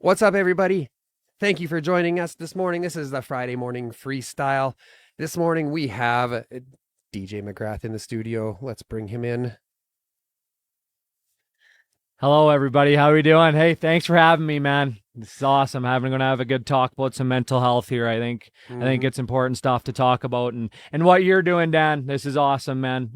What's up, everybody? Thank you for joining us this morning. This is the Friday morning freestyle. This morning we have Djay McGrath in the studio. Let's bring him in. Hello, everybody. How are we doing? Hey, thanks for having me, man. This is awesome. Going to have a good talk about some mental health here. I think it's important stuff to talk about, and what you're doing, Dan. This is awesome, man.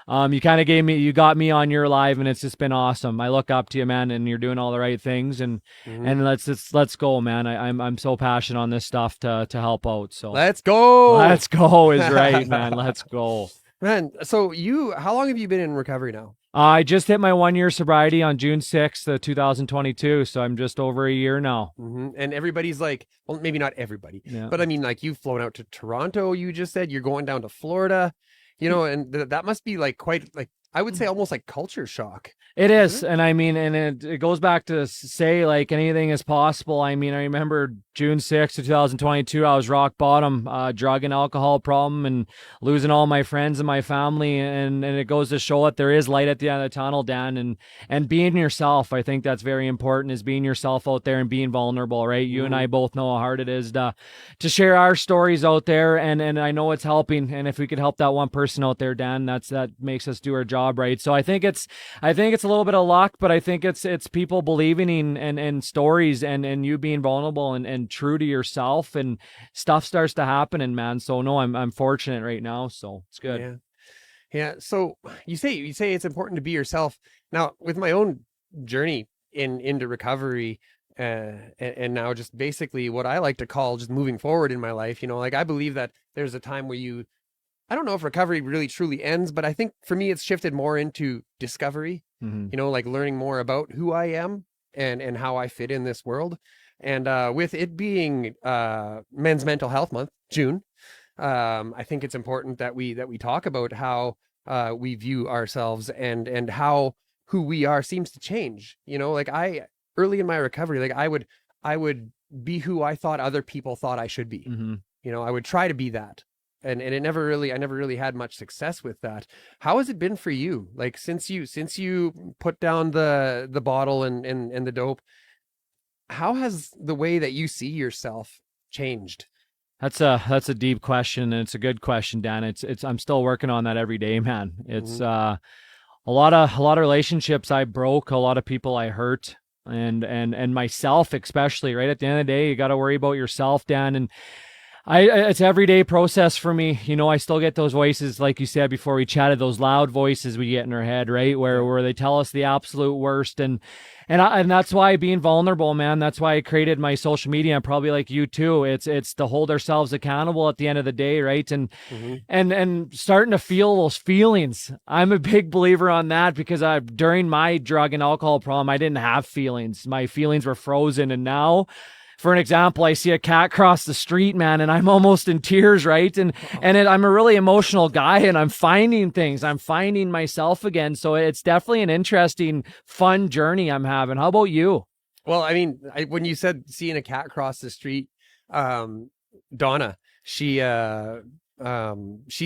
You kind of you got me on your live, and it's just been awesome. I look up to you, man, and you're doing all the right things, and Mm-hmm. and let's go, man. I'm so passionate on this stuff to help out. So Let's go. let's go is right, man. Let's go. Man, so how long have you been in recovery now? I just hit my 1 year sobriety on June 6th, 2022. So I'm just over a year now. And everybody's like, well, maybe not everybody, Yeah. but I mean, like, you've flown out to Toronto. You just said you're going down to Florida, and that must be like quite like, I would say almost like culture shock. It is. And I mean, and it goes back to say like anything is possible. I mean, I remember June 6th of 2022, I was rock bottom, drug and alcohol problem and losing all my friends and my family. And it goes to show that there is light at the end of the tunnel, Dan, and being yourself. I think that's very important, is being yourself out there and being vulnerable, right? You and I both know how hard it is to share our stories out there. And I know it's helping. And if we could help that one person out there, Dan, that makes us do our job right. So I think it's a little bit of luck, but I think it's people believing in stories and you being vulnerable and true to yourself, and stuff starts to happen. And man, so no, I'm fortunate right now, so it's good. Yeah. Yeah. So you say it's important to be yourself. Now, with my own journey into recovery, and now just basically what I like to call just moving forward in my life, like I believe that there's a time where I don't know if recovery really truly ends, but I think for me it's shifted more into discovery, like learning more about who I am and how I fit in this world. And with it being Men's Mental Health Month, June, I think it's important that we talk about how we view ourselves and how who we are seems to change. Like early in my recovery, like I would be who I thought other people thought I should be. I would try to be that. And I never really had much success with that. How has it been for you? Like since you put down the bottle and the dope, how has the way that you see yourself changed? That's a deep question, and it's a good question, Dan. It's I'm still working on that every day, man. It's a lot of relationships I broke, a lot of people I hurt, and myself especially. Right at the end of the day, you got to worry about yourself, Dan. And it's everyday process for me. I still get those voices, like you said before we chatted, those loud voices we get in our head, right? Where they tell us the absolute worst. And that's why being vulnerable, man, that's why I created my social media. And probably like you too. It's to hold ourselves accountable at the end of the day, right? And starting to feel those feelings. I'm a big believer on that, because during my drug and alcohol problem, I didn't have feelings. My feelings were frozen. And now, for an example, I see a cat cross the street, man, and I'm almost in tears, right? I'm a really emotional guy, and I'm finding things. I'm finding myself again. So it's definitely an interesting, fun journey I'm having. How about you? Well, I mean, when you said seeing a cat cross the street, Donna, she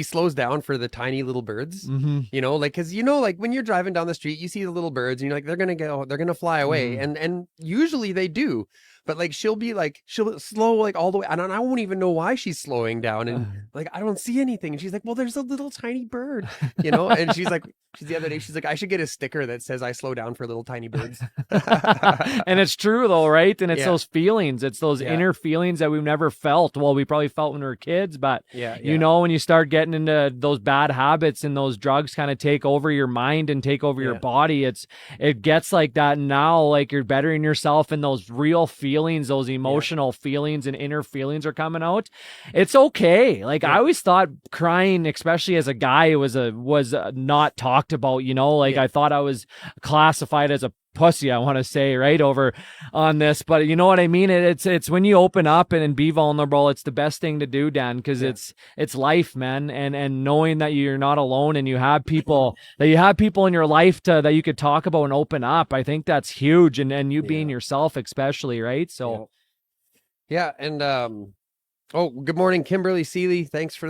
slows down for the tiny little birds, like, cause like when you're driving down the street, you see the little birds and you're like, they're going to fly away. And usually they do, but like, she'll slow like all the way. And I won't even know why she's slowing down. And like, I don't see anything. And she's like, well, there's a little tiny bird, and the other day, she's like, I should get a sticker that says I slow down for little tiny birds. And it's true though, right? And it's Yeah. those feelings, it's those inner feelings that we've never felt. Well, we probably felt when we were kids, but when you start getting into those bad habits and those drugs kind of take over your mind and take over your body, it gets like that. Now, like, you're bettering yourself, and those real feelings, those emotional feelings and inner feelings are coming out. It's okay. Like, I always thought crying, especially as a guy, was not talked about, I thought I was classified as a pussy, I want to say, right, over on this. But you know what I mean? It's when you open up and be vulnerable, it's the best thing to do, Dan, because it's life, man. And knowing that you're not alone, and you have people in your life that you could talk about and open up. I think that's huge. And you being yourself, especially, right? So and oh, good morning, Kimberly Seeley. Thanks for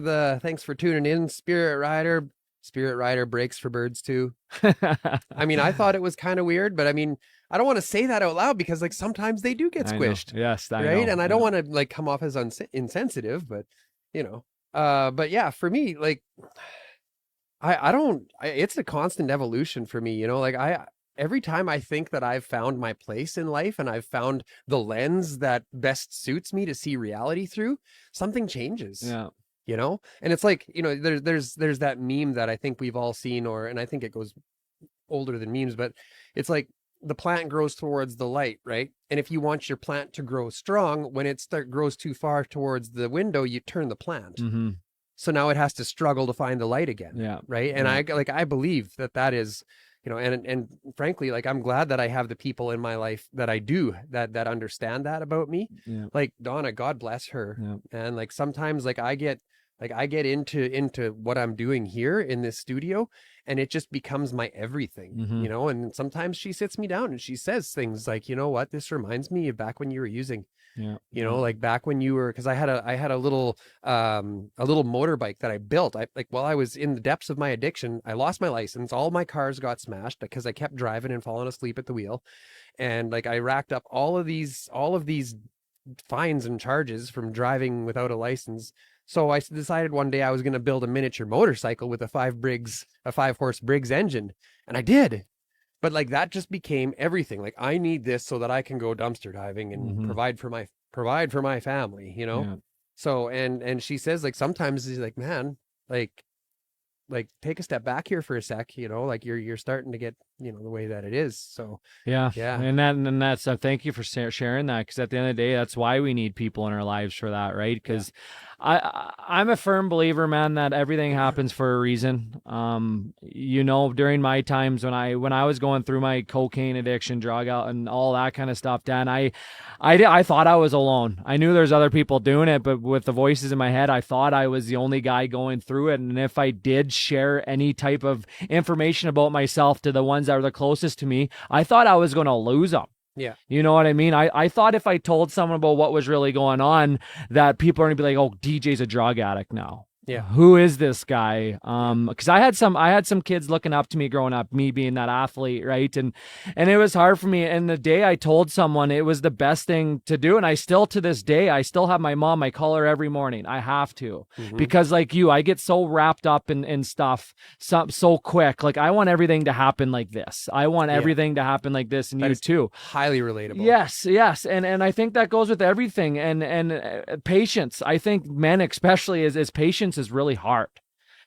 tuning in. Spirit Rider breaks for birds too. I mean, I thought it was kind of weird, but I mean, I don't want to say that out loud because like sometimes they do get I know. squished, Yes, I right? know. And I don't want to like come off as insensitive, but you know, but yeah, for me, like I don't, it's a constant evolution for me, you know, like every time I think that I've found my place in life and I've found the lens that best suits me to see reality through, something changes. Yeah. You know, and it's like, you know, there's that meme that I think we've all seen, and I think it goes older than memes, but it's like the plant grows towards the light, right? And if you want your plant to grow strong, when it grows too far towards the window, you turn the plant. Mm-hmm. So now it has to struggle to find the light again. Yeah. Right. And yeah. I believe that is, you know, and frankly, like I'm glad that I have the people in my life that I do that understand that about me. Yeah. Like Donna, God bless her. Yeah. And like sometimes like I get into what I'm doing here in this studio, and it just becomes my everything, Mm-hmm. you know. And sometimes she sits me down and she says things like, you know what, this reminds me of back when you were using, Yeah. you know, like back when you were, because I had a little motorbike that I built. I like while I was in the depths of my addiction, I lost my license. All my cars got smashed because I kept driving and falling asleep at the wheel, and like I racked up all of these fines and charges from driving without a license. So I decided one day I was going to build a miniature motorcycle with a 5-horse Briggs engine, and I did. But like that just became everything. Like I need this so that I can go dumpster diving and Mm-hmm. provide for my family, you know? Yeah. So and she says like sometimes she's like, man, like take a step back here for a sec, you know, like you're starting to get, you know, the way that it is. So Yeah. yeah. And that's thank you for sharing that, because at the end of the day, that's why we need people in our lives for that, right? Because I'm a firm believer, man, that everything happens for a reason. You know, during my times when I was going through my cocaine addiction, drug out, and all that kind of stuff, Dan, I thought I was alone. I knew there's other people doing it, but with the voices in my head, I thought I was the only guy going through it. And if I did share any type of information about myself to the ones that were the closest to me, I thought I was going to lose them. Yeah. You know what I mean? I thought if I told someone about what was really going on, that people are going to be like, oh, DJ's a drug addict now. Yeah. Who is this guy? Because I had some kids looking up to me growing up, me being that athlete, right? And it was hard for me. And the day I told someone, it was the best thing to do. And I still, to this day, I still have my mom. I call her every morning. I have to, because like you, I get so wrapped up in stuff so quick. Like I want everything to happen like this. I want everything to happen like this, and That you is too. Highly relatable. Yes. And I think that goes with everything. And patience. I think men especially is patience is really hard.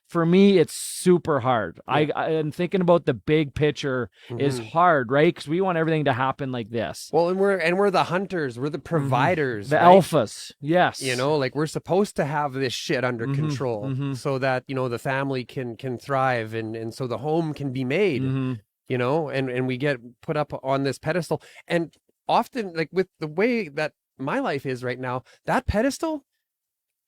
For me, it's super hard. Yeah. I am thinking about the big picture is hard, right? Because we want everything to happen like this. Well, and we're the hunters, we're the providers, The right? alphas, yes. You know, like we're supposed to have this shit under control so that, you know, the family can thrive and so the home can be made, you know, and we get put up on this pedestal. And often, like with the way that my life is right now, that pedestal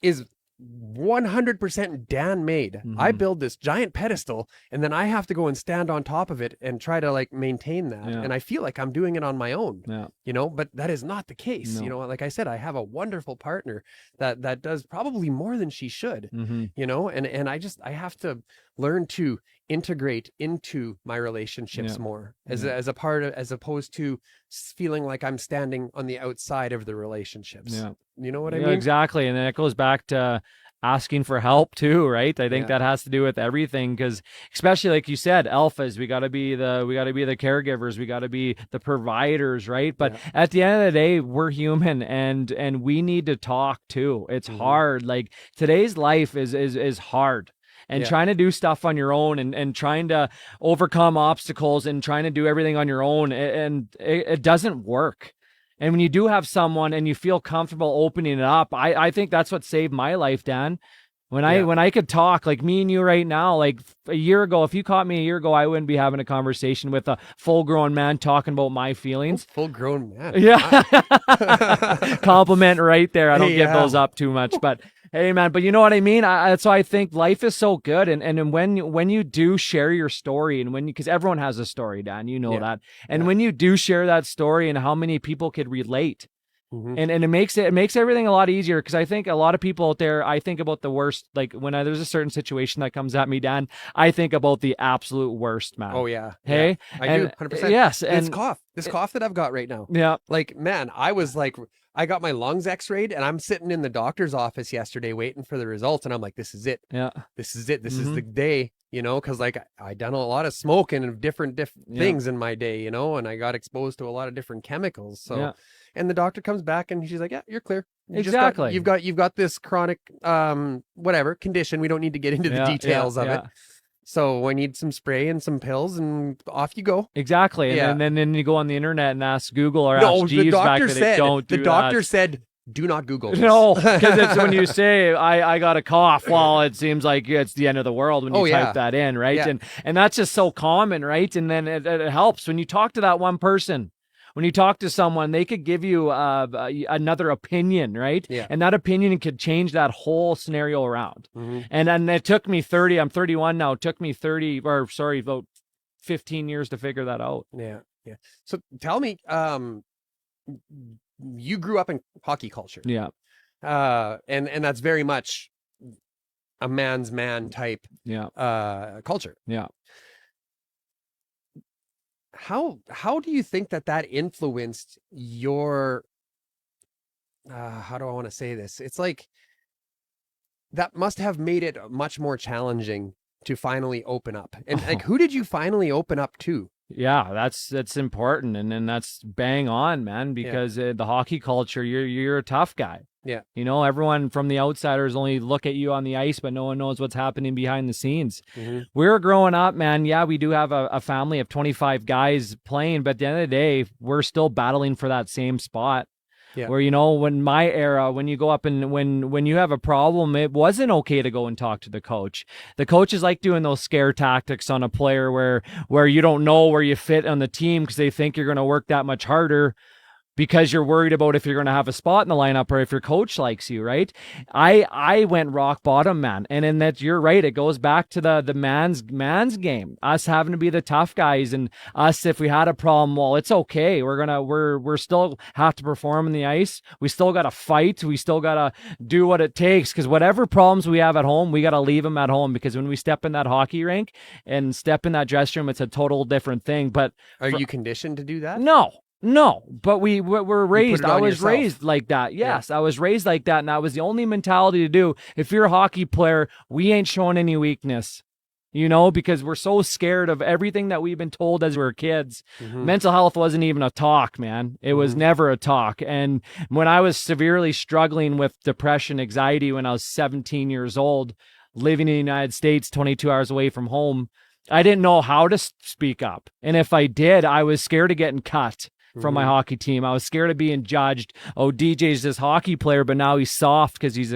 is 100% Dan made. I build this giant pedestal and then I have to go and stand on top of it and try to like maintain that. Yeah. And I feel like I'm doing it on my own, Yeah. you know, but that is not the case. No. You know, like I said, I have a wonderful partner that does probably more than she should, you know, and I have to learn to integrate into my relationships more as a part of, as opposed to feeling like I'm standing on the outside of the relationships. Yeah. You know what I mean? Exactly. And then it goes back to asking for help too, right? I think that has to do with everything, because especially like you said, alphas, we got to be the caregivers, we got to be the providers, right? But at the end of the day, we're human and we need to talk too. It's hard. Like today's life is hard. And trying to do stuff on your own and trying to overcome obstacles and trying to do everything on your own, and it doesn't work. And when you do have someone and you feel comfortable opening it up, I think that's what saved my life, Dan. When I could talk, like me and you right now, like a year ago, if you caught me a year ago, I wouldn't be having a conversation with a full-grown man talking about my feelings. Full-grown man. Yeah. Compliment right there. I don't give those up too much, but hey, man, but you know what I mean? So I think life is so good. And when you do share your story, and because everyone has a story, Dan, you know that. And when you do share that story and how many people could relate, and it makes everything a lot easier, because I think a lot of people out there, I think about the worst. Like when there's a certain situation that comes at me, Dan, I think about the absolute worst, man. Oh yeah. Hey, I do 100%. Yes, and it's This cough that I've got right now. Yeah. Like, man, I got my lungs x-rayed and I'm sitting in the doctor's office yesterday waiting for the results. And I'm like, this is it. Yeah. This is it. This is the day, cause like I done a lot of smoking of different things in my day, and I got exposed to a lot of different chemicals. So, and the doctor comes back and she's like, yeah, you're clear. Exactly. You've got this chronic, whatever condition. We don't need to get into the details of it. So I need some spray and some pills, and off you go. Exactly. And then you go on the internet and ask Google or ask Jeeves back that they don't do the doctor said, do not Google this. No, because it's when you say, I got a cough, well, it seems like it's the end of the world when you type that in, right? Yeah. And that's just so common, right? And then it helps when you talk to that one person. When you talk to someone, they could give you another opinion, right? Yeah. And that opinion could change that whole scenario around. Mm-hmm. And then it took me 30, I'm 31 now, it took me about 15 years to figure that out. Yeah. Yeah. So tell me, you grew up in hockey culture. Yeah. And that's very much a man's man type culture. Yeah. How do you think that influenced your how do I want to say this? It's like that must have made it much more challenging to finally open up. And like, who did you finally open up to? Yeah, that's important, and then that's bang on, man, because the hockey culture, you're a tough guy. Yeah. Everyone from the outsiders only look at you on the ice, but no one knows what's happening behind the scenes. Mm-hmm. We're growing up, man. Yeah, we do have a family of 25 guys playing, but at the end of the day, we're still battling for that same spot. Yeah. Where, when my era, when you go up and when you have a problem, it wasn't okay to go and talk to the coach. The coaches like doing those scare tactics on a player where you don't know where you fit on the team because they think you're going to work that much harder because you're worried about if you're going to have a spot in the lineup or if your coach likes you, right? I went rock bottom, man. And in that, you're right. It goes back to the man's game, us having to be the tough guys, and us, if we had a problem, well, it's okay. We're still have to perform on the ice. We still got to fight. We still got to do what it takes, because whatever problems we have at home, we got to leave them at home, because when we step in that hockey rink and step in that dressing room, it's a total different thing. But are you conditioned to do that? No, but we're raised. I was yourself. raised like that. Yes, I was raised like that, and that was the only mentality to do. If you're a hockey player, we ain't showing any weakness, because we're so scared of everything that we've been told as we were kids. Mm-hmm. Mental health wasn't even a talk, man. It was never a talk. And when I was severely struggling with depression, anxiety when I was 17 years old, living in the United States, 22 hours away from home, I didn't know how to speak up. And if I did, I was scared of getting cut from my hockey team. I was scared of being judged. Oh, DJ's this hockey player, but now he's soft because he's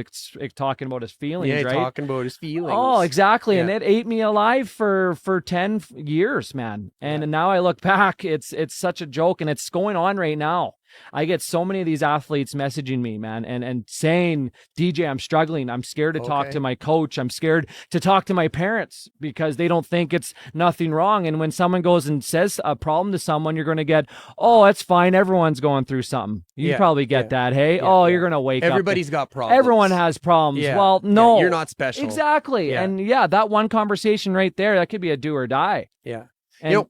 talking about his feelings, right? Talking about his feelings. Oh, exactly. Yeah. And it ate me alive for 10 years, man. And now I look back, it's such a joke, and it's going on right now. I get so many of these athletes messaging me, man, and saying, DJ, I'm struggling. I'm scared to talk to my coach. I'm scared to talk to my parents because they don't think it's nothing wrong. And when someone goes and says a problem to someone, you're going to get, oh, it's fine. Everyone's going through something. You probably get that. Hey, you're going to wake up. Everybody's got problems. Everyone has problems. Yeah. Well, no. You're not special. Exactly. Yeah. And that one conversation right there, that could be a do or die. Yeah. And,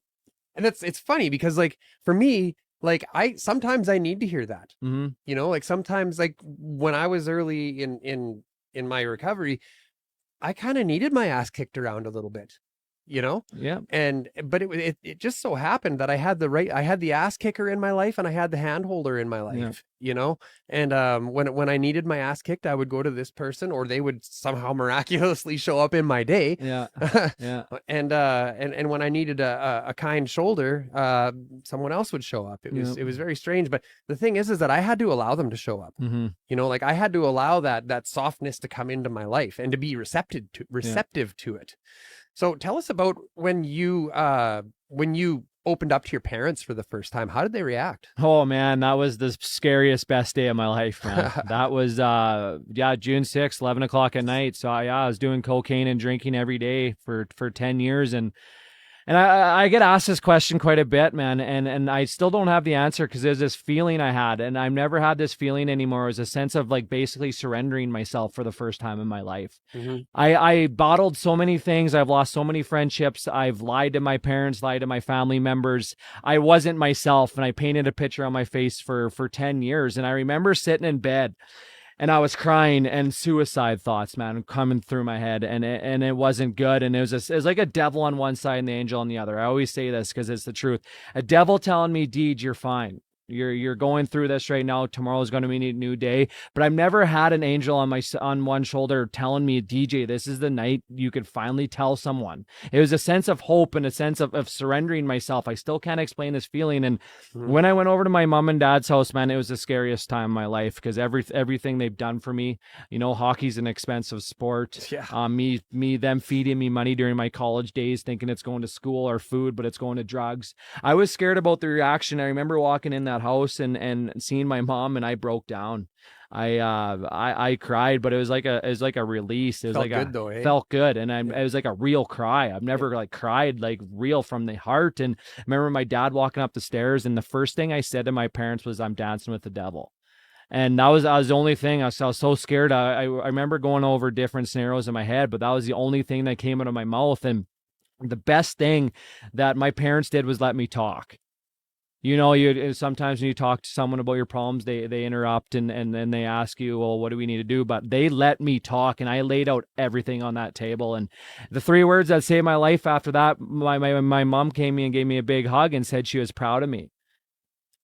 and it's funny because, like, for me, like, sometimes I need to hear that, like sometimes, like when I was early in my recovery, I kind of needed my ass kicked around a little bit, Yeah. But it just so happened that I had the ass kicker in my life and I had the hand holder in my life, and when I needed my ass kicked, I would go to this person, or they would somehow miraculously show up in my day. Yeah. Yeah. and when I needed a kind shoulder, someone else would show up. It was very strange. But the thing is that I had to allow them to show up. Like I had to allow that softness to come into my life and to be receptive to it. So tell us about when you opened up to your parents for the first time. How did they react? Oh man, that was the scariest, best day of my life, man. That was June 6th, 11 o'clock at night. So I was doing cocaine and drinking every day for 10 years. And And I get asked this question quite a bit, man, and I still don't have the answer because there's this feeling I had, and I've never had this feeling anymore. It was a sense of like basically surrendering myself for the first time in my life. Mm-hmm. I bottled so many things. I've lost so many friendships. I've lied to my parents, lied to my family members. I wasn't myself, and I painted a picture on my face for 10 years. And I remember sitting in bed, and I was crying, and suicide thoughts, man, coming through my head, and it wasn't good. And it was like a devil on one side and the angel on the other. I always say this because it's the truth. A devil telling me, Deej, you're fine. You're going through this right now. Tomorrow is going to be a new day. But I've never had an angel on one shoulder telling me, DJ, this is the night you could finally tell someone. It was a sense of hope and a sense of surrendering myself. I still can't explain this feeling. And when I went over to my mom and dad's house, man, it was the scariest time of my life because everything they've done for me, you know, hockey's an expensive sport. Yeah. Them feeding me money during my college days, thinking it's going to school or food, but it's going to drugs. I was scared about the reaction. I remember walking in that house and seeing my mom, and I broke down. I cried, but it was like a release. It was Felt like good though, eh? felt good, and it was like a real cry. I've never like cried like real from the heart. And I remember my dad walking up the stairs, and the first thing I said to my parents was, "I'm dancing with the devil." And that was the only thing. I was so scared. I remember going over different scenarios in my head, but that was the only thing that came out of my mouth. And the best thing that my parents did was let me talk. You know, sometimes when you talk to someone about your problems, they interrupt and then they ask you, well, what do we need to do? But they let me talk, and I laid out everything on that table. And the 3 words that saved my life after that, my mom came in and gave me a big hug and said she was proud of me.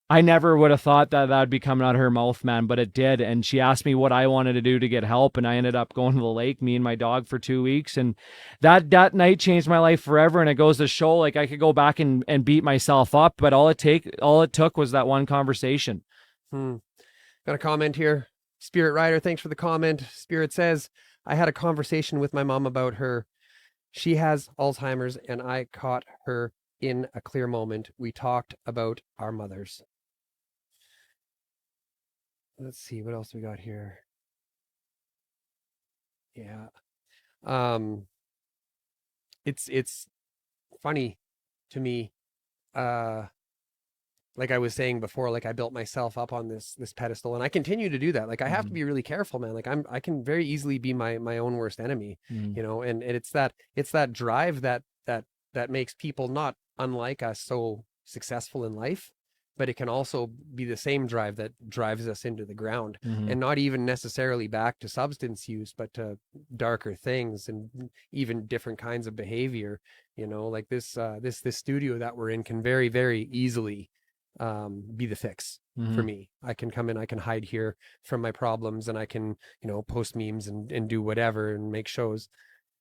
I never would have thought that would be coming out of her mouth, man, but it did. And she asked me what I wanted to do to get help, and I ended up going to the lake, me and my dog, for 2 weeks. And that night changed my life forever. And it goes to show, like, I could go back and beat myself up, but all it took was that one conversation. Got a comment here. Spirit Rider, thanks for the comment. Spirit says, I had a conversation with my mom about her. She has Alzheimer's, and I caught her in a clear moment. We talked about our mothers. Let's see what else we got here. Yeah. It's funny to me. Like I was saying before, like I built myself up on this pedestal, and I continue to do that. Like I have to be really careful, man. Like I can very easily be my own worst enemy, you know, and it's that drive that makes people not unlike us so successful in life, but it can also be the same drive that drives us into the ground, and not even necessarily back to substance use, but to darker things and even different kinds of behavior. You know, like this studio that we're in can very, very easily be the fix for me. I can come in, I can hide here from my problems, and I can, you know, post memes and do whatever and make shows.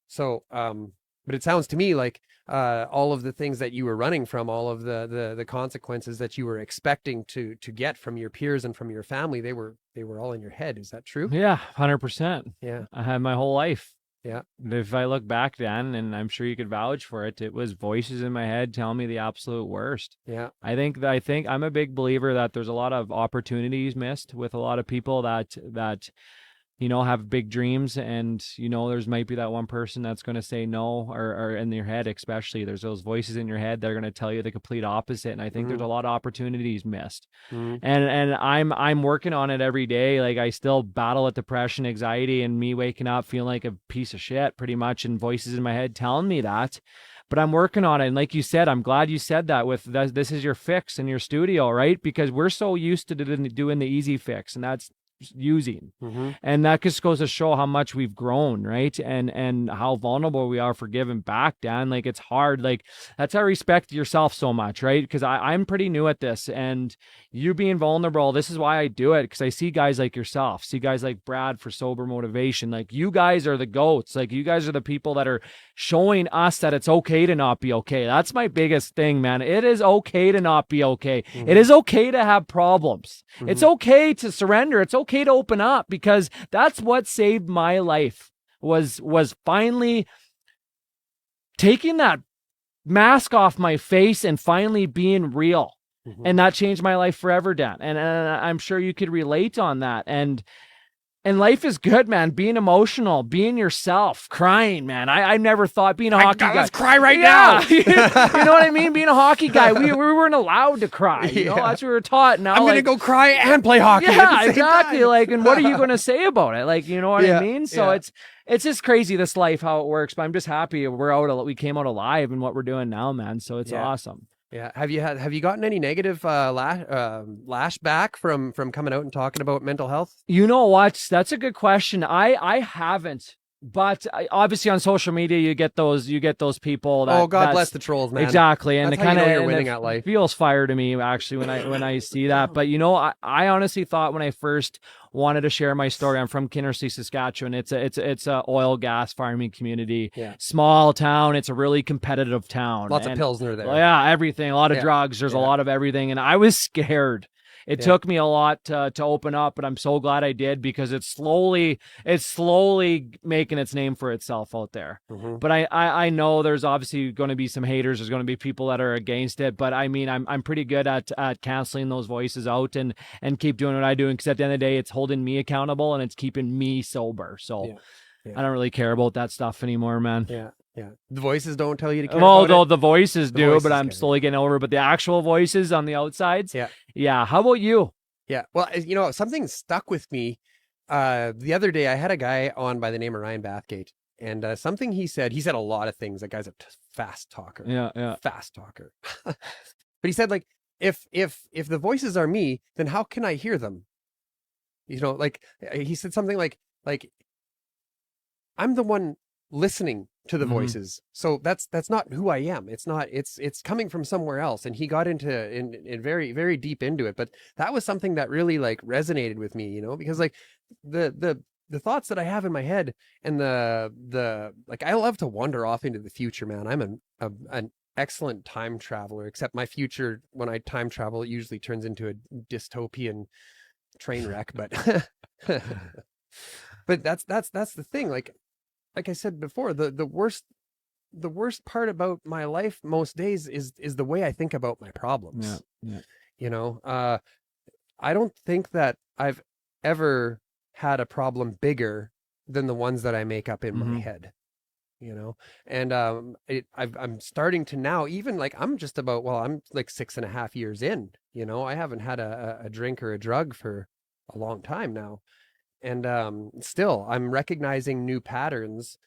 So, but it sounds to me like all of the things that you were running from, all of the consequences that you were expecting to get from your peers and from your family, they were all in your head. Is that true? Yeah, 100%. Yeah. I had my whole life. Yeah. If I look back then, and I'm sure you could vouch for it, it was voices in my head telling me the absolute worst. Yeah. I think I'm a big believer that there's a lot of opportunities missed with a lot of people that you know, have big dreams, and, you know, there's might be that one person that's going to say no, or in your head, especially there's those voices in your head that are going to tell you the complete opposite. And I think there's a lot of opportunities missed. And I'm working on it every day. Like I still battle with depression, anxiety, and me waking up feeling like a piece of shit pretty much, and voices in my head telling me that. But I'm working on it. And like you said, I'm glad you said that with this is your fix in your studio, right? Because we're so used to doing the easy fix, and that's using, and that just goes to show how much we've grown, right? And how vulnerable we are for giving back, Dan. Like it's hard. Like that's how I respect yourself so much, right? Because I'm pretty new at this, and you being vulnerable, this is why I do it, because I see guys like yourself, see guys like Brad for Sober Motivation. Like you guys are the goats. Like you guys are the people that are showing us that it's okay to not be okay. That's my biggest thing, man. It is okay to not be okay. It is okay to have problems. It's okay to surrender. It's okay to open up, because that's what saved my life, was finally taking that mask off my face and finally being real. And that changed my life forever, Dan. And I'm sure you could relate on that. And And life is good, man. Being emotional, being yourself, crying, man. I never thought being a hockey guy. Let's cry right now. You know what I mean? Being a hockey guy, we weren't allowed to cry. You know, that's what we were taught. Now I'm going to go cry and play hockey. Yeah, exactly. Like, and what are you going to say about it? Like, you know what I mean? So it's just crazy, this life, how it works. But I'm just happy we came out alive in what we're doing now, man. So it's awesome. Yeah. Have you gotten any negative lashback from coming out and talking about mental health? You know what? That's a good question. I haven't, but obviously on social media you get those people that God bless the trolls, man. Exactly, and that's the kind of you're winning at life. Feels fire to me actually when I see that. But you know, I honestly thought when I first wanted to share my story, I'm from Kinnersley, Saskatchewan. It's a oil gas farming community, small town. It's a really competitive town. Lots of Pilsner there. Yeah, everything. A lot of drugs. There's a lot of everything, and I was scared. It took me a lot to open up, but I'm so glad I did, because it's slowly making its name for itself out there. Mm-hmm. But I know there's obviously going to be some haters. There's going to be people that are against it. But I mean, I'm pretty good at canceling those voices out and keep doing what I do. Because at the end of the day, it's holding me accountable and it's keeping me sober. So I don't really care about that stuff anymore, man. Yeah. Yeah, the voices don't tell you to care. Although the voices do, but I'm slowly getting over. But the actual voices on the outsides, yeah. How about you? Yeah, well, you know, something stuck with me. The other day, I had a guy on by the name of Ryan Bathgate, and something he said a lot of things. That guy's a fast talker. Yeah, fast talker. But he said, like, if the voices are me, then how can I hear them? You know, like he said something like I'm the one listening to the voices. So that's not who I am. It's not, it's coming from somewhere else. And he got into in very, very deep into it. But that was something that really like resonated with me, you know, because like the thoughts that I have in my head and the like, I love to wander off into the future, man. I'm an excellent time traveler, except my future, when I time travel, it usually turns into a dystopian train wreck. But but that's the thing. Like I said before, the worst part about my life most days is the way I think about my problems. Yeah. You know, I don't think that I've ever had a problem bigger than the ones that I make up in my head. You know, and I'm starting to now, even like I'm like 6.5 years in. You know, I haven't had a drink or a drug for a long time now. And still, I'm recognizing new patterns,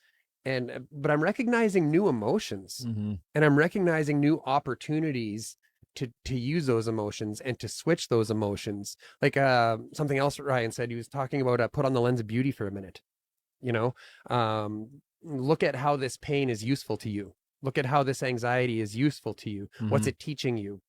but I'm recognizing new emotions, and I'm recognizing new opportunities to use those emotions and to switch those emotions. Like something else Ryan said, he was talking about put on the lens of beauty for a minute. You know, look at how this pain is useful to you. Look at how this anxiety is useful to you. What's it teaching you?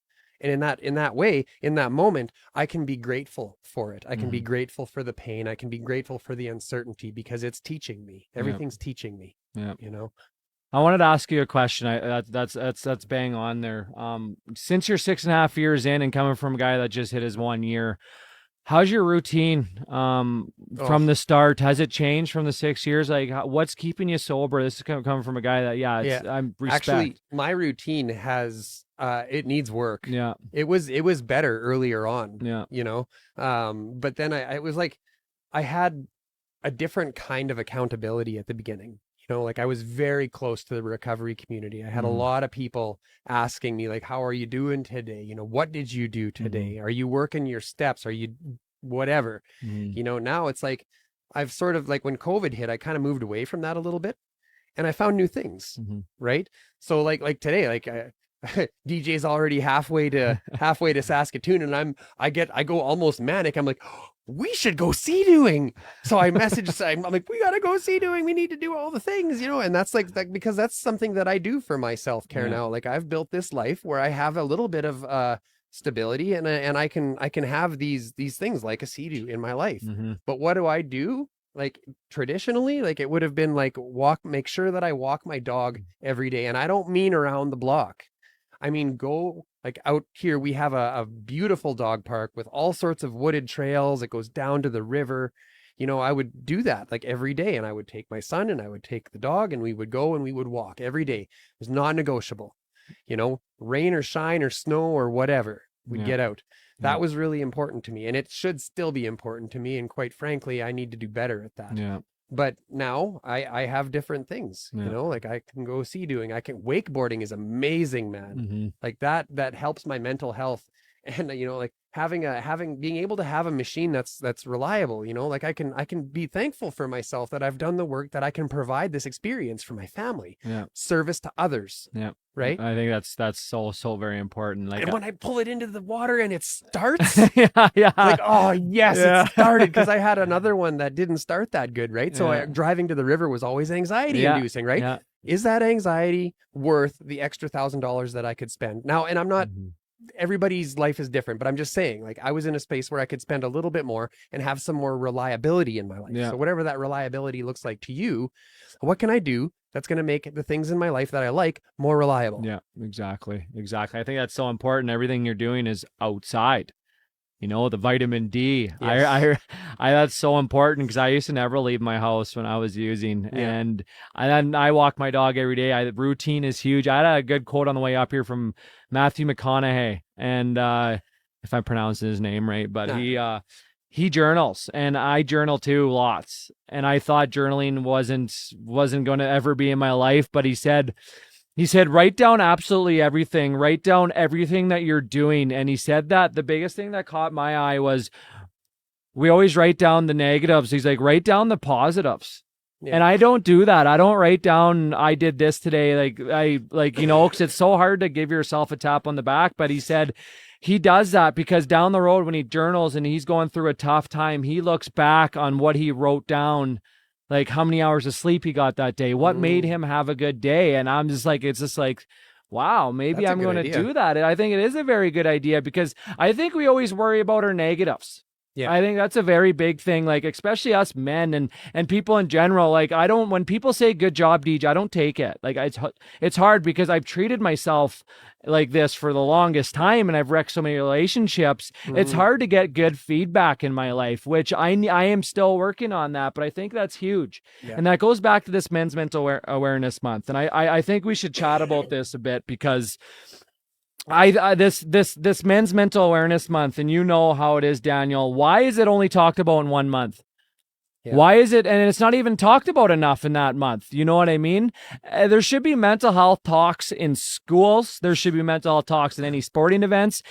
And in that way, in that moment, I can be grateful for it. I can be grateful for the pain. I can be grateful for the uncertainty, because it's teaching me. Everything's teaching me. Yeah. You know. I wanted to ask you a question. That's bang on there. Since you're 6.5 years in and coming from a guy that just hit his 1 year, how's your routine from the start? Has it changed from the 6 years? Like, what's keeping you sober? This is coming from a guy that, I'm respect. Actually, my routine has. It needs work. Yeah. It was better earlier on. Yeah. You know, but then I was like, I had a different kind of accountability at the beginning. You know, like I was very close to the recovery community. I had a lot of people asking me like, how are you doing today? You know, what did you do today? Are you working your steps? Are you whatever? You know, now it's like, I've sort of like when COVID hit, I kind of moved away from that a little bit, and I found new things. Right. So like today, like DJ's already halfway to Saskatoon, and I go almost manic. I'm like, oh, we should go sea doing. So I message, I'm like, we gotta go sea doing. We need to do all the things, you know. And that's like that, because that's something that I do for my self-care now. Like I've built this life where I have a little bit of stability, and I can have these things like a sea do in my life. But what do? Like traditionally, like it would have been like make sure that I walk my dog every day, and I don't mean around the block. I mean, go like out here. We have a beautiful dog park with all sorts of wooded trails. It goes down to the river. You know, I would do that like every day, and I would take my son and I would take the dog, and we would go and we would walk every day. It was non-negotiable, you know, rain or shine or snow or whatever, we'd get out. That Yeah. was really important to me, and it should still be important to me. And quite frankly, I need to do better at that. Yeah. But now I have different things, Yeah. like I can go sea doing. I can wakeboarding is amazing, man. Mm-hmm. Like that helps my mental health. And like being able to have a machine that's reliable, like I can be thankful for myself that I've done the work, that I can provide this experience for my family, Yeah. service to others. Yeah. Right. I think that's so very important. Like, And when I pull it into the water and it starts, yeah. like, oh yes, Yeah. it started, because I had another one that didn't start that good, right? So Yeah. driving to the river was always anxiety Yeah. inducing, right? Yeah. Is that anxiety worth the extra $1,000 that I could spend now? And I'm not. Mhm. Everybody's life is different, but I'm just saying, like, I was in a space where I could spend a little bit more and have some more reliability in my life. Yeah. So whatever that reliability looks like to you, what can I do that's going to make the things in my life that I like more reliable? Yeah, exactly. I think that's so important. Everything you're doing is outside. The vitamin D. Yes. I that's so important, because I used to never leave my house when I was using, Yeah. and I walk my dog every day. Routine is huge. I had a good quote on the way up here from Matthew McConaughey, and if I'm pronouncing his name right, but Nah. he journals, and I journal too, lots. And I thought journaling wasn't going to ever be in my life, but he said, write down absolutely everything. Write down everything that you're doing. And he said that the biggest thing that caught my eye was, we always write down the negatives. He's like, write down the positives. Yeah. And I don't do that. I don't write down, I did this today. Because it's so hard to give yourself a tap on the back. But he said he does that because down the road, when he journals and he's going through a tough time, he looks back on what he wrote down, like how many hours of sleep he got that day, what made him have a good day. And I'm just like, it's just like, wow, maybe That's a I'm good going to idea. do that. And I think it is a very good idea, because I think we always worry about our negatives. Yeah. I think that's a very big thing, like especially us men and people in general. Like, when people say good job, Djay, I don't take it. Like, it's hard, because I've treated myself like this for the longest time, and I've wrecked so many relationships. It's hard to get good feedback in my life, which I am still working on that, but I think that's huge. Yeah. And that goes back to this Men's Mental Awareness Month. And I think we should chat about this a bit, because this Men's Mental Awareness Month, and you know how it is, Daniel. Why is it only talked about in 1 month? Yeah. Why is it? And it's not even talked about enough in that month. You know what I mean? There should be mental health talks in schools. There should be mental health talks in any sporting events.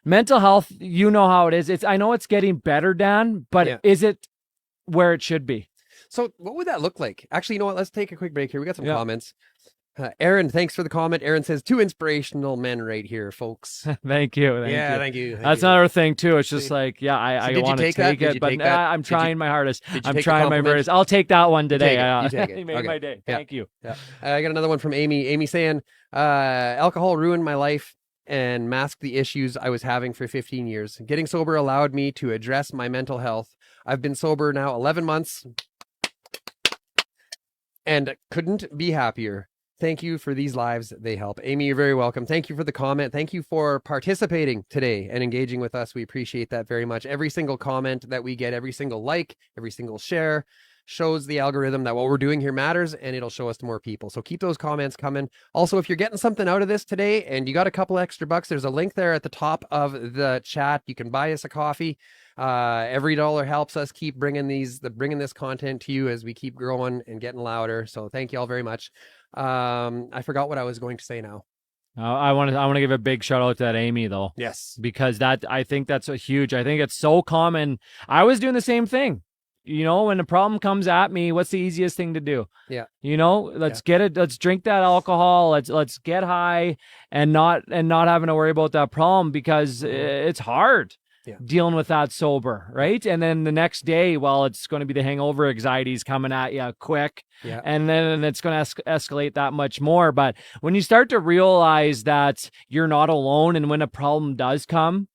Mental health, you know how it is. I know it's getting better, Dan, but is it where it should be? So what would that look like? Actually, you know what? Let's take a quick break here. We got some Yeah. comments. Aaron, thanks for the comment. Aaron says, 2 inspirational men right here, folks. Thank you. Thank you. That's another thing too. It's just like, I did you want to take that? take Did it, you but take that? I'm trying my hardest. Did you I'm take the trying my compliment? hardest. I'll take that one today. You take it. You made Okay. my day. Yeah. Thank you. Yeah. I got another one from Amy. Amy saying, alcohol ruined my life and masked the issues I was having for 15 years. Getting sober allowed me to address my mental health. I've been sober now 11 months and couldn't be happier. Thank you for these lives. They help. Amy, you're very welcome. Thank you for the comment. Thank you for participating today and engaging with us. We appreciate that very much. Every single comment that we get, every single like, every single share shows the algorithm that what we're doing here matters, and it'll show us to more people. So keep those comments coming. Also, if you're getting something out of this today and you got a couple extra bucks, there's a link there at the top of the chat. You can buy us a coffee. Every dollar helps us keep bringing this content to you as we keep growing and getting louder. So thank you all very much. I forgot what I was going to say now. I want to give a big shout out to that Amy though. Yes. Because I think that's a huge. I think it's so common. I was doing the same thing. When a problem comes at me, what's the easiest thing to do? Yeah. Let's get it. Let's drink that alcohol. Let's get high and not having to worry about that problem, because it's hard. Yeah. Dealing with that sober, right? And then the next day, it's going to be the hangover anxieties coming at you quick. Yeah. And then it's going to escalate that much more. But when you start to realize that you're not alone, and when a problem does come,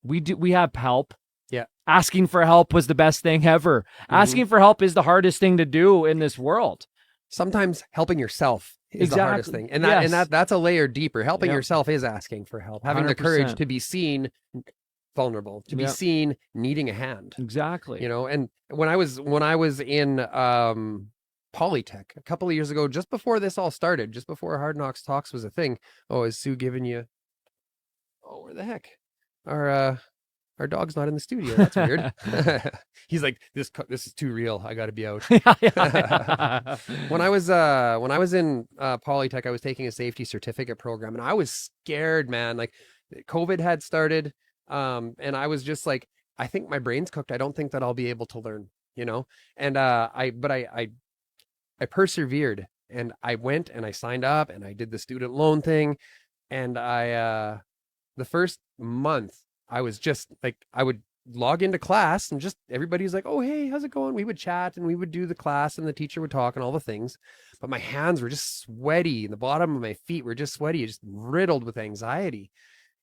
we have help. Yeah. Asking for help was the best thing ever. Asking for help is the hardest thing to do in this world. Sometimes helping yourself is the hardest thing. And that's a layer deeper. Helping yourself is asking for help. Having the courage 100%. to be seen vulnerable, to be seen needing a hand. Exactly. And when I was in Polytech a couple of years ago, just before this all started, just before Hard Knocks Talks was a thing. Oh, is Sue giving you where the heck? Our our dog's not in the studio. That's weird. He's like, this is too real. I got to be out. Yeah. When I was in Polytech, I was taking a safety certificate program, and I was scared, man. Like, COVID had started, and I was just like, I think my brain's cooked. I don't think that I'll be able to learn, you know. And I persevered, and I went and I signed up and I did the student loan thing, and the first month I was just like, I would log into class and just everybody's like, oh, hey, how's it going? We would chat and we would do the class and the teacher would talk and all the things. But my hands were just sweaty and the bottom of my feet were just sweaty, just riddled with anxiety.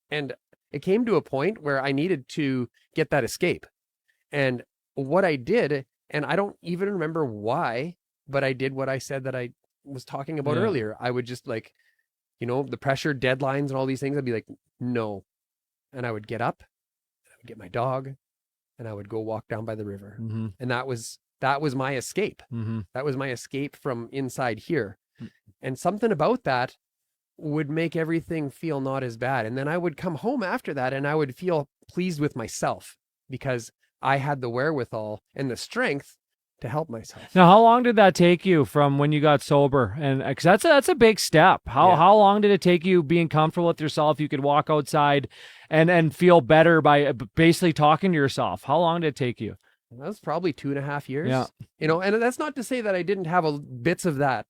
And it came to a point where I needed to get that escape. And what I did, and I don't even remember why, but I did what I said that I was talking about earlier. I would just like, the pressure, deadlines and all these things. I'd be like, no. And I would get up, I would get my dog, and I would go walk down by the river. Mm-hmm. And that was my escape. Mm-hmm. That was my escape from inside here. And something about that would make everything feel not as bad. And then I would come home after that and I would feel pleased with myself because I had the wherewithal and the strength to help myself. Now, how long did that take you from when you got sober? And because that's a big step. How long did it take you being comfortable with yourself? You could walk outside and feel better by basically talking to yourself. How long did it take you? That was probably 2.5 years. Yeah. And that's not to say that I didn't have bits of that,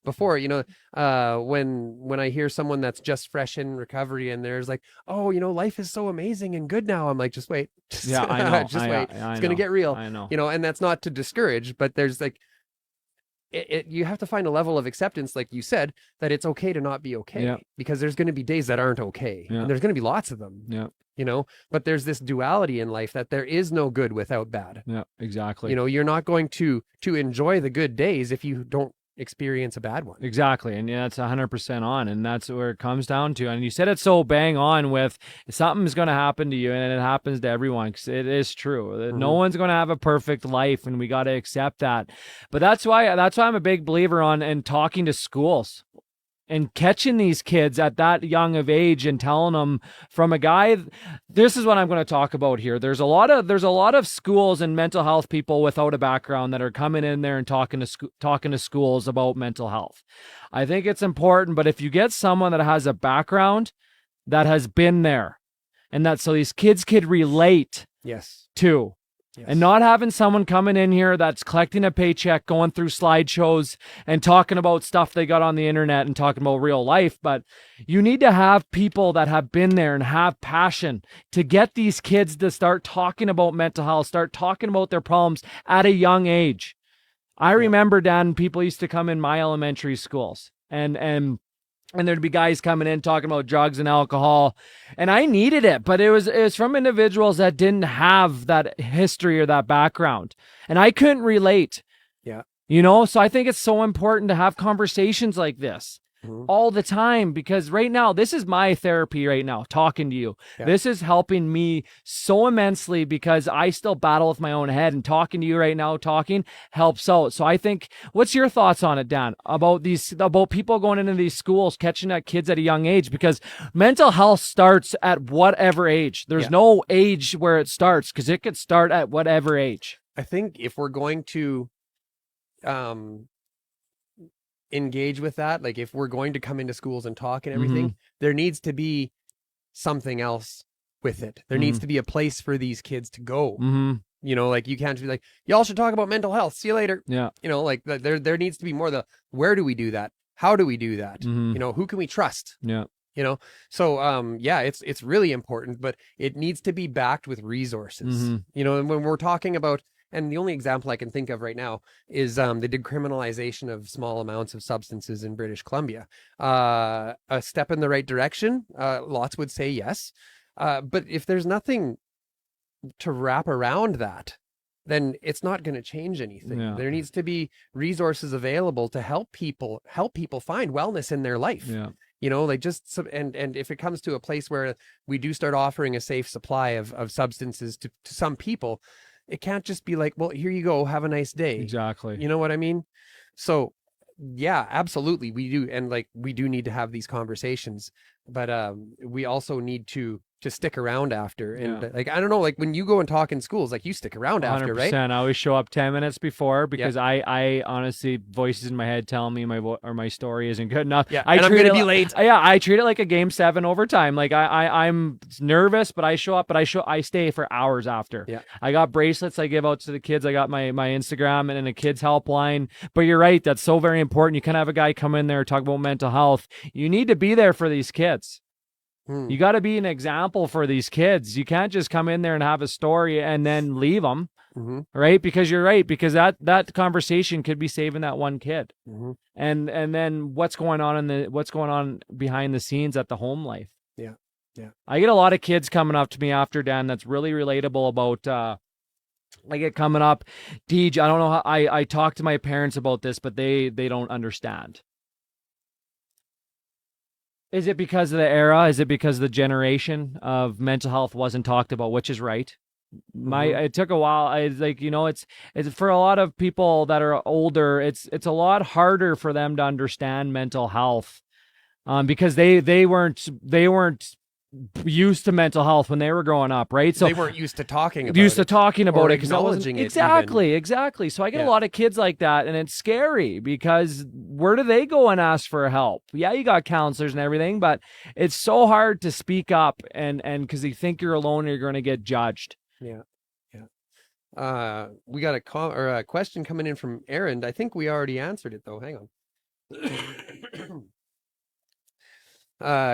before, when I hear someone that's just fresh in recovery and there's like, oh, life is so amazing and good now. I'm like, just wait. Yeah, I know. Just wait. It's going to get real. I know. And that's not to discourage, but there's like, you have to find a level of acceptance, like you said, that it's okay to not be okay, because there's going to be days that aren't okay, and there's going to be lots of them. But there's this duality in life that there is no good without bad. Yeah, exactly. You're not going to enjoy the good days if you don't experience a bad one. Exactly. And that's 100% on, and that's where it comes down to. And you said it so bang on with something's going to happen to you, and it happens to everyone, because it is true. No one's going to have a perfect life, and we got to accept that. But that's why I'm a big believer on and talking to schools and catching these kids at that young of age and telling them from a guy, this is what I'm going to talk about here. There's a lot of schools and mental health people without a background that are coming in there and talking to schools about mental health. I think it's important, but if you get someone that has a background that has been there, and that so these kids could relate to. Yes. And not having someone coming in here that's collecting a paycheck, going through slideshows and talking about stuff they got on the internet and talking about real life. But you need to have people that have been there and have passion to get these kids to start talking about mental health, start talking about their problems at a young age. I remember, Dan, people used to come in my elementary schools and there'd be guys coming in talking about drugs and alcohol, and I needed it, but it was from individuals that didn't have that history or that background, and I couldn't relate. Yeah. So I think it's so important to have conversations like this all the time, because right now, this is my therapy right now, talking to you. Yeah. This is helping me so immensely, because I still battle with my own head, and talking to you right now, helps out. So I think, what's your thoughts on it, Dan, about people going into these schools, catching at kids at a young age? Because mental health starts at whatever age. There's no age where it starts, because it could start at whatever age. I think if we're going to engage with that, like if we're going to come into schools and talk and everything, there needs to be something else with it. There needs to be a place for these kids to go. Like you can't be like, y'all should talk about mental health, see you later. Like there needs to be more where do we do that, how do we do that, who can we trust? So it's really important, but it needs to be backed with resources. And when we're talking about, and the only example I can think of right now is the decriminalization of small amounts of substances in British Columbia. A step in the right direction. Lots would say yes. But if there's nothing to wrap around that, then it's not going to change anything. Yeah. There needs to be resources available to help people find wellness in their life. Yeah. And if it comes to a place where we do start offering a safe supply of substances to some people, it can't just be like, well, here you go, have a nice day. Exactly. You know what I mean? So yeah, absolutely. We do. And like, we do need to have these conversations, but we also need to to stick around after. And Yeah. like, I don't know, like when you go and talk in schools, like you stick around after, right? 100%. I always show up 10 minutes before because I honestly, voices in my head telling me my story isn't good enough. Yeah, I and I'm treat gonna it be li- late. Yeah, I treat it like a game 7 overtime. Like I'm nervous, but I show up, but I stay for hours after. Yeah. I got bracelets I give out to the kids. I got my Instagram and then a kids helpline. But you're right, that's so very important. You can't have a guy come in there and talk about mental health. You need to be there for these kids. You got to be an example for these kids. You can't just come in there and have a story and then leave them, right? Because you're right. Because that conversation could be saving that one kid. And then what's going on behind the scenes at the home life. Yeah. Yeah. I get a lot of kids coming up to me after, Dan, that's really relatable about. I get coming up, Djay, I don't know how I talk to my parents about this, but they don't understand. Is it because of the era? Is it because the generation of mental health wasn't talked about, which is right? It took a while. It's for a lot of people that are older, it's a lot harder for them to understand mental health, because they weren't used to mental health when they were growing up, right? So they weren't used to talking about it because acknowledging it. Exactly. So I get a lot of kids like that, and it's scary because where do they go and ask for help? Yeah, you got counselors and everything, but it's so hard to speak up and because you think you're alone and you're going to get judged. Yeah. We got a question coming in from Aaron. I think we already answered it though. Hang on.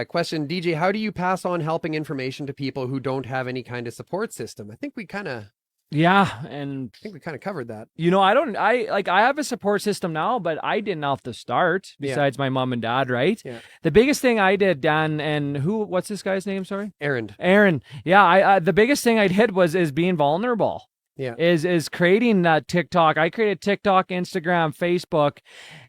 Question, Djay, how do you pass on helping information to people who don't have any kind of support system? I think we kind of covered that. I have a support system now, but I didn't have to start besides my mom and dad, right? Yeah. The biggest thing I did, Dan, and what's this guy's name? Sorry? Aaron. Yeah. The biggest thing I did is being vulnerable. Yeah. Is creating that TikTok. I created TikTok, Instagram, Facebook,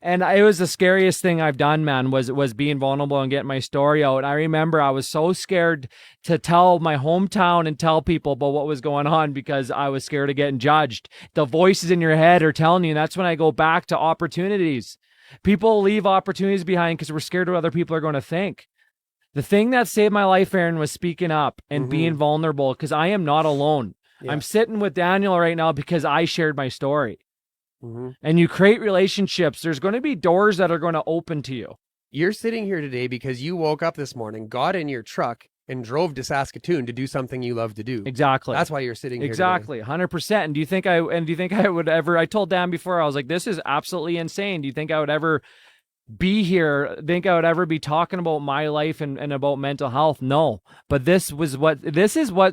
and it was the scariest thing I've done, man, was being vulnerable and getting my story out. And I remember I was so scared to tell my hometown and tell people about what was going on because I was scared of getting judged. The voices in your head are telling you, and that's when I go back to opportunities. People leave opportunities behind because we're scared of what other people are going to think. The thing that saved my life, Aaron, was speaking up and being vulnerable because I am not alone. Yeah. I'm sitting with Daniel right now because I shared my story. And you create relationships. There's going to be doors that are going to open to you. You're sitting here today because you woke up this morning, got in your truck, and drove to Saskatoon to do something you love to do. Exactly. That's why you're sitting here Exactly. today. 100%. And do you think I would ever, I told Dan before, I was like, this is absolutely insane. Do you think I would ever be here, think I would ever be talking about my life and about mental health? No, but this is what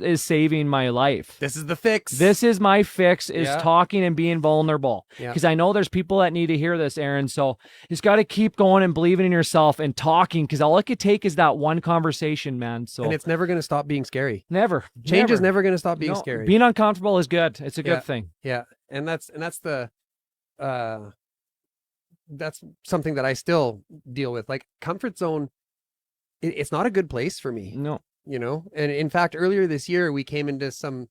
is saving my life. This is the fix. This is my fix, is talking and being vulnerable, because I know there's people that need to hear this, Aaron. So you just got to keep going and believing in yourself and talking, because all it could take is that one conversation, man. So, and it's never going to stop being scary. Change is never going to stop being scary. Being uncomfortable is good. It's a good thing. Yeah. And that's something that I still deal with. Like, comfort zone, it's not a good place for me. No. You know? And in fact, earlier this year, we came into some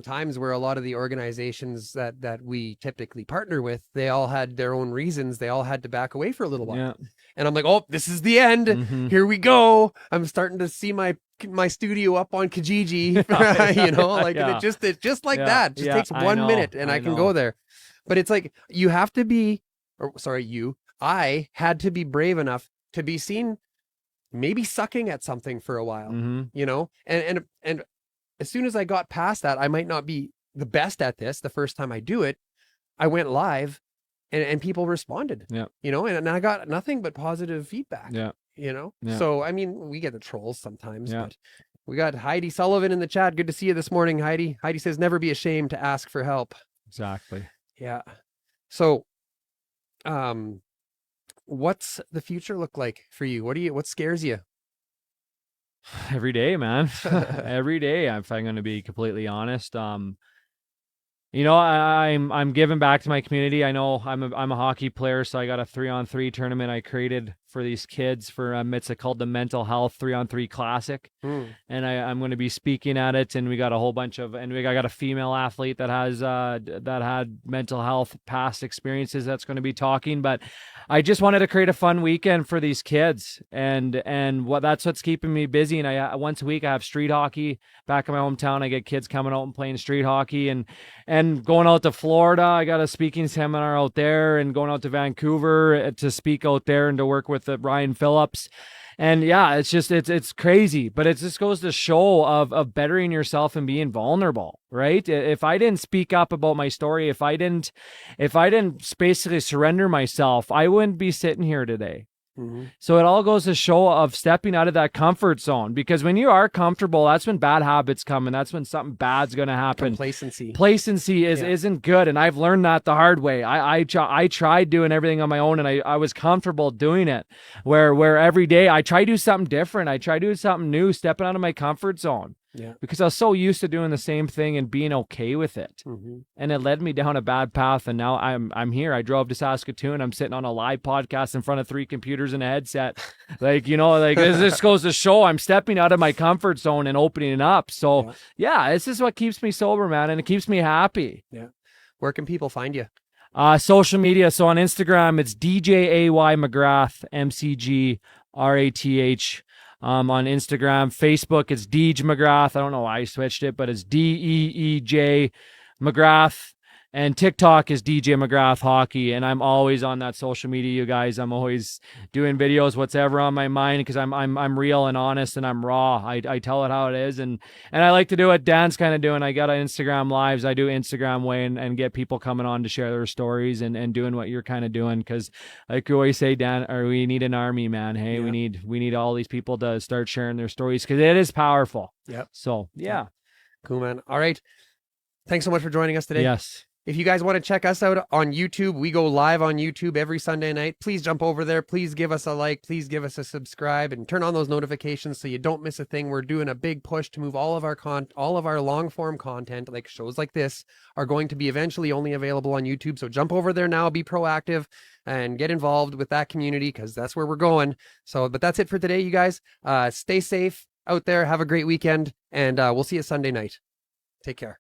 times where a lot of the organizations that we typically partner with, they all had their own reasons. They all had to back away for a little while. Yeah. And I'm like, oh, this is the end. Here we go. I'm starting to see my studio up on Kijiji, you know, like it just like that. It just takes 1 minute and I can go there. But it's like, you have to be, I had to be brave enough to be seen maybe sucking at something for a while, you know? And as soon as I got past that, I might not be the best at this the first time I do it. I went live and people responded, you know, and I got nothing but positive feedback, you know? So, I mean, we get the trolls sometimes, but we got Heidi Sullivan in the chat. Good to see you this morning, Heidi. Heidi says, never be ashamed to ask for help. Exactly. Yeah. So, what's the future look like for you? What scares you? Every day, man. Every day, if I'm going to be completely honest. You know, I'm giving back to my community. I know I'm a hockey player, so I got a 3-on-3 tournament I created for these kids for it's called the Mental Health 3-on-3 Classic. And I'm going to be speaking at it, and we got a whole bunch of, and I got a female athlete that has that had mental health past experiences that's going to be talking. But I just wanted to create a fun weekend for these kids, and that's what's keeping me busy. And I once a week I have street hockey back in my hometown. I get kids coming out and playing street hockey, and going out to Florida. I got a speaking seminar out there, and going out to Vancouver to speak out there and to work with Ryan Phillips. And yeah, it's just, it's crazy, but it just goes to show of bettering yourself and being vulnerable, right? If I didn't speak up about my story, if I didn't basically surrender myself, I wouldn't be sitting here today. So it all goes to show of stepping out of that comfort zone, because when you are comfortable, that's when bad habits come, and that's when something bad's going to happen. Complacency isn't good, and I've learned that the hard way. I tried doing everything on my own, and I was comfortable doing it. Where every day I try to do something different, I try to do something new, stepping out of my comfort zone. Yeah, because I was so used to doing the same thing and being okay with it, and it led me down a bad path. And now I'm here. I drove to Saskatoon. I'm sitting on a live podcast in front of 3 computers and a headset. This goes to show I'm stepping out of my comfort zone and opening up. So yeah, this is what keeps me sober, man, and it keeps me happy. Yeah. Where can people find you? Social media. So on Instagram, it's Djay McGrath, MCGRATH. On Instagram. Facebook, it's Djay McGrath. I don't know why I switched it, but it's DEEJ McGrath. And TikTok is Djay McGrath Hockey. And I'm always on that social media, you guys. I'm always doing videos, whatever on my mind, because I'm real and honest, and I'm raw. I tell it how it is, and I like to do what Dan's kind of doing. I got Instagram lives. I do Instagram way and get people coming on to share their stories and doing what you're kind of doing, because like you always say, Dan, or we need an army, man. Hey, we need all these people to start sharing their stories, because it is powerful. Yep. So yeah. Cool, man. All right. Thanks so much for joining us today. Yes. If you guys want to check us out on YouTube, we go live on YouTube every Sunday night. Please jump over there. Please give us a like. Please give us a subscribe, and turn on those notifications so you don't miss a thing. We're doing a big push to move all of our long form content, like shows like this, are going to be eventually only available on YouTube. So jump over there now, be proactive, and get involved with that community, because that's where we're going. So, but that's it for today, you guys. Stay safe out there. Have a great weekend, and we'll see you Sunday night. Take care.